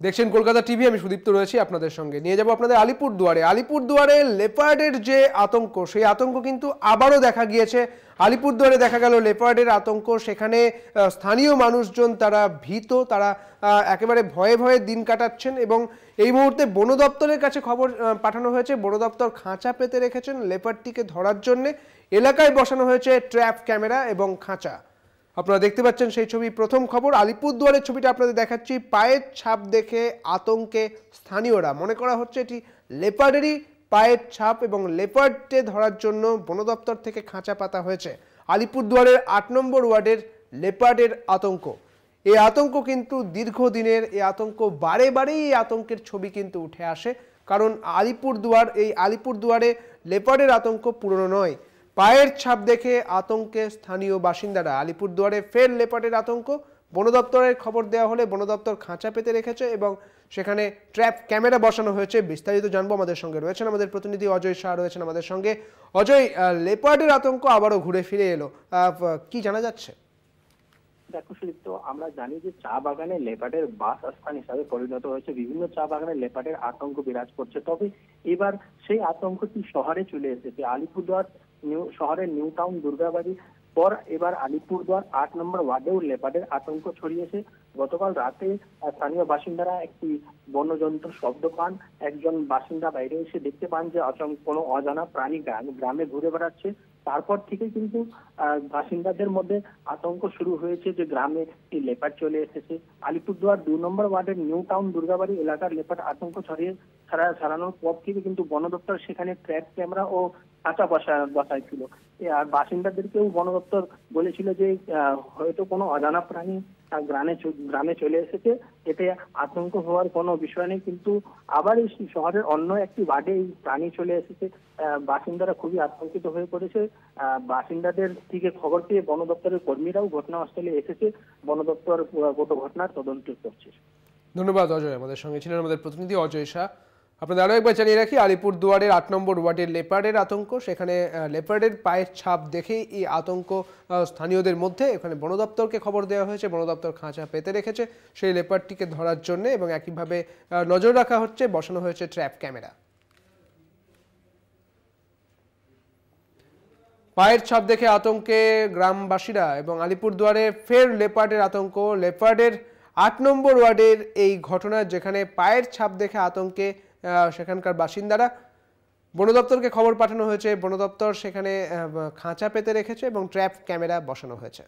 দেখছেন কলকাতা টিভি, আমি সুদীপ্ত রয়েছি আপনাদের সঙ্গে। নিয়ে যাব আপনাদের আলিপুরদুয়ারে। আলিপুরদুয়ারে লেপার্ডের যে আতঙ্ক, সেই আতঙ্ক কিন্তু আবারও দেখা গিয়েছে। আলিপুরদুয়ারে দেখা গেল লেপার্ডের আতঙ্ক। সেখানে স্থানীয় মানুষজন তারা ভীত, তারা একেবারে ভয়ে ভয়ে দিন কাটাচ্ছেন এবং এই মুহূর্তে বন দপ্তরের কাছে খবর পাঠানো হয়েছে। বন দপ্তর খাঁচা পেতে রেখেছেন লেপার্ডটিকে ধরার জন্য। এলাকায় বসানো হয়েছে ট্র্যাপ ক্যামেরা এবং খাঁচা। আপনারা দেখতে পাচ্ছেন সেই ছবি। প্রথম খবর, আলিপুরদুয়ারের ছবিটা আপনাদের দেখাচ্ছি। পায়ের ছাপ দেখে আতঙ্কে স্থানীয়রা। মনে করা হচ্ছে এটি লেপার্ডেরই পায়ের ছাপ এবং লেপার্ডকে ধরার জন্য বন দপ্তর থেকে খাঁচা পাতা হয়েছে। আলিপুরদুয়ারের ৮ নম্বর ওয়ার্ডের লেপার্ডের আতঙ্ক। এই আতঙ্ক কিন্তু দীর্ঘদিনের, এই আতঙ্ক বারে বারেই এই আতঙ্কের ছবি কিন্তু উঠে আসে। কারণ আলিপুরদুয়ারে লেপার্ডের আতঙ্ক পুরনো নয়। পায়ের ছাপ দেখে আতঙ্কে স্থানীয় বাসিন্দারা। আলিপুরদুয়ারে ফের লেপার্ডের আতঙ্ক। বন দপ্তরের খবর দেওয়া হলে বন দপ্তর খাঁচা পেতে রেখেছে এবং সেখানে ট্র্যাপ ক্যামেরা বসানো হয়েছে। বিস্তারিত জানবো, আমাদের সঙ্গে রয়েছেন আমাদের প্রতিনিধি অজয় শাহ রয়েছেন আমাদের সঙ্গে। অজয়, লেপার্ডের আতঙ্ক আবারও ঘুরে ফিরে এলো, কি জানা যাচ্ছে? দেখো সুদীপ্ত, আমরা জানি যে চা বাগানে লেপার্ডের বাসস্থান হিসাবে পরিণত হয়েছে। বিভিন্ন চা বাগানে লেপার্ডের আতঙ্ক বিরাজ করছে। তবে এবার সেই আতঙ্কটি শহরে চলে এসেছে। আলিপুরদুয়ার শহরের নিউ টাউন দুর্গাবাড়ি পর এবার আলিপুরদুয়ার ৮ নম্বর ওয়ার্ডেও লেপার্ডের আতঙ্ক ছড়িয়েছে। গতকাল রাতে স্থানীয় বাসিন্দারা একটি বন্যজন্তুর শব্দ পান। একজন বাসিন্দা বাইরে এসে দেখতে পান যে কোনো অজানা প্রাণী গ্রামে ঘুরে বেড়াচ্ছে। তারপর থেকে কিন্তু বাসিন্দাদের মধ্যে আতঙ্ক শুরু হয়েছে যে গ্রামে একটি লেপার্ড চলে এসেছে। আলিপুরদুয়ার ২ নম্বর ওয়ার্ডের নিউ টাউন দুর্গাবাড়ি এলাকার লেপার্ড আতঙ্ক ছড়ানোর পর থেকে কিন্তু বন দপ্তর সেখানে ট্র্যাপ ক্যামেরা ও খাঁচা বসাইছিল। আর বাসিন্দাদেরকেও বন দপ্তর বলেছিল যে হয়তো কোনো অজানা প্রাণী গ্রামে চলে এসেছে, এতে আতঙ্ক হওয়ার কোনো বিষয় নেই। কিন্তু আবার এই শহরের অন্য একটি ওয়ার্ডে এই প্রাণী চলে এসেছে। বাসিন্দারা খুবই আতঙ্কিত হয়ে পড়েছে। বাসিন্দাদের থেকে খবর পেয়ে বন দপ্তরের কর্মীরাও ঘটনাস্থলে এসেছে। বন দপ্তর গোটা ঘটনার তদন্ত করছে। ধন্যবাদ অজয়, আমাদের সঙ্গে ছিলেন আমাদের প্রতিনিধি অজয় শাহ। আপনাদের আরও একবার জানিয়ে রাখি, আলিপুরদুয়ারের ৮ নম্বর ওয়ার্ডের লেপার্ডের আতঙ্ক। সেখানে লেপার্ডের পায়ের ছাপ দেখেই এই আতঙ্ক স্থানীয়দের মধ্যে। এখানে বন দপ্তরকে খবর দেওয়া হয়েছে, বন দপ্তর খাঁচা পেতে রেখেছে সেই লেপার্ডটিকে ধরার জন্য এবং একইভাবে নজর রাখা হচ্ছে, বসানো হয়েছে ট্র্যাপ ক্যামেরা। পায়ের ছাপ দেখে আতঙ্কে গ্রামবাসীরা এবং আলিপুরদুয়ারে ফের লেপার্ডের আতঙ্ক। লেপার্ডের ৮ নম্বর ওয়ার্ডের এই ঘটনা, যেখানে পায়ের ছাপ দেখে আতঙ্কে সেখানকার বাসিন্দারা। বন দপ্তরকে খবর পাঠানো হয়েছে, বন দপ্তর সেখানে খাঁচা পেতে রেখেছে এবং ট্র্যাপ ক্যামেরা বসানো হয়েছে।